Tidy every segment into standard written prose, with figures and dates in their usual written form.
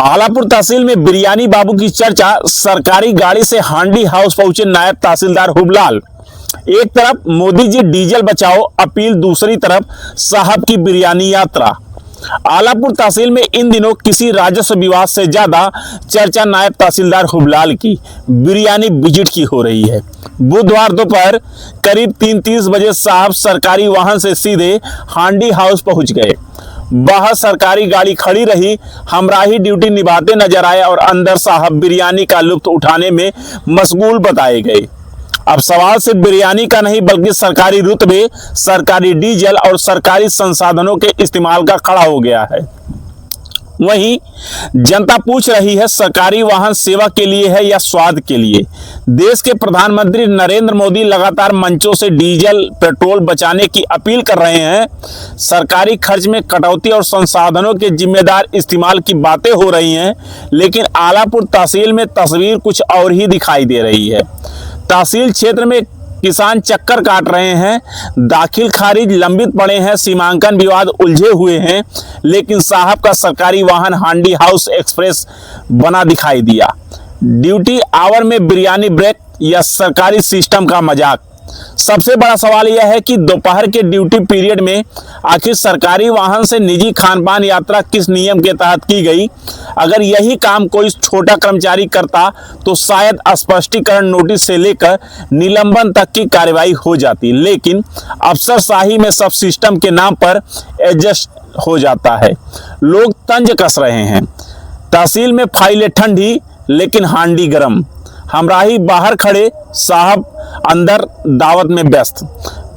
आलापुर तहसील में बिरयानी बाबू की चर्चा। सरकारी गाड़ी से हांडी हाउस पहुंचे नायब तहसीलदार हुबलाल। एक तरफ मोदी जी डीजल बचाओ अपील, दूसरी तरफ साहब की बिरयानी यात्रा। आलापुर तहसील में इन दिनों किसी राजस्व विवाद से ज्यादा चर्चा नायब तहसीलदार हुबलाल की बिरयानी विजिट की हो रही है। बुधवार दोपहर करीब 3:30 बजे साहब सरकारी वाहन से सीधे हांडी हाउस पहुंच गए। बाहर सरकारी गाड़ी खड़ी रही, हमराही ड्यूटी निभाते नजर आए और अंदर साहब बिरयानी का लुत्फ उठाने में मशगूल बताए गए। अब सवाल सिर्फ बिरयानी का नहीं बल्कि सरकारी रुतबे, सरकारी डीजल और सरकारी संसाधनों के इस्तेमाल का खड़ा हो गया है। वहीं जनता पूछ रही है, सरकारी वाहन सेवा के लिए है या स्वाद के लिए। देश के प्रधानमंत्री नरेंद्र मोदी लगातार मंचों से डीजल पेट्रोल बचाने की अपील कर रहे हैं। सरकारी खर्च में कटौती और संसाधनों के जिम्मेदार इस्तेमाल की बातें हो रही हैं, लेकिन आलापुर तहसील में तस्वीर कुछ और ही दिखाई दे रही है। तहसील क्षेत्र में किसान चक्कर काट रहे हैं, दाखिल खारिज लंबित पड़े हैं, सीमांकन विवाद उलझे हुए हैं, लेकिन साहब का सरकारी वाहन हांडी हाउस एक्सप्रेस बना दिखाई दिया। ड्यूटी आवर में बिरयानी ब्रेक या सरकारी सिस्टम का मजाक। सबसे बड़ा सवाल यह है कि दोपहर के ड्यूटी पीरियड में आखिर सरकारी वाहन से निजी खानपान यात्रा किस नियम के तहत की गई। अगर यही काम कोई छोटा कर्मचारी करता तो शायद स्पष्टीकरण नोटिस से लेकर निलंबन तक की कार्रवाई हो जाती, लेकिन अफसरशाही में सब सिस्टम के नाम पर एडजस्ट हो जाता है। लोग तंज कस रहे हैं। तहसील में फाइलें ठंडी लेकिन हांडी गर्म। हमराही बाहर खड़े, साहब अंदर दावत में व्यस्त।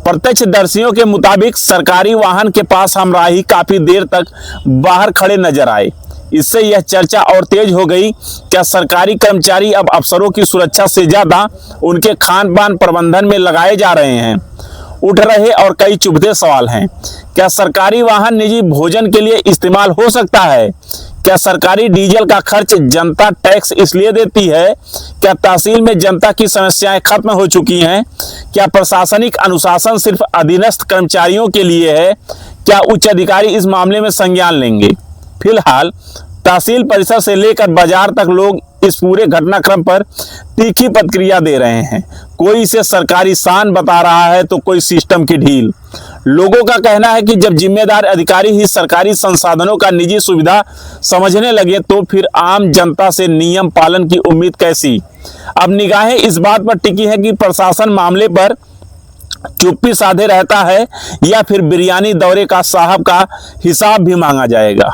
प्रत्यक्षदर्शियों के मुताबिक सरकारी वाहन के पास हमराही काफी देर तक बाहर खड़े नजर आए। इससे यह चर्चा और तेज हो गई, क्या सरकारी कर्मचारी अब अफसरों की सुरक्षा से ज्यादा उनके खान पान प्रबंधन में लगाए जा रहे हैं। उठ रहे और कई चुभते सवाल हैं। क्या सरकारी वाहन निजी भोजन के लिए इस्तेमाल हो सकता है? क्या सरकारी डीजल का खर्च जनता टैक्स इसलिए देती है? क्या तहसील में जनता की समस्याएं खत्म हो चुकी हैं? क्या प्रशासनिक अनुशासन सिर्फ अधीनस्थ कर्मचारियों के लिए है? क्या उच्च अधिकारी इस मामले में संज्ञान लेंगे? फिलहाल तहसील परिसर से लेकर बाजार तक लोग इस पूरे घटनाक्रम पर तीखी प्रतिक्रिया दे रहे हैं। कोई इसे सरकारी शान बता रहा है तो कोई सिस्टम की ढील। लोगों का कहना है कि जब जिम्मेदार अधिकारी ही सरकारी संसाधनों का निजी सुविधा समझने लगे तो फिर आम जनता से नियम पालन की उम्मीद कैसी। अब निगाहें इस बात पर टिकी है कि प्रशासन मामले पर चुप्पी साधे रहता है या फिर बिरयानी दौरे का साहब का हिसाब भी मांगा जाएगा।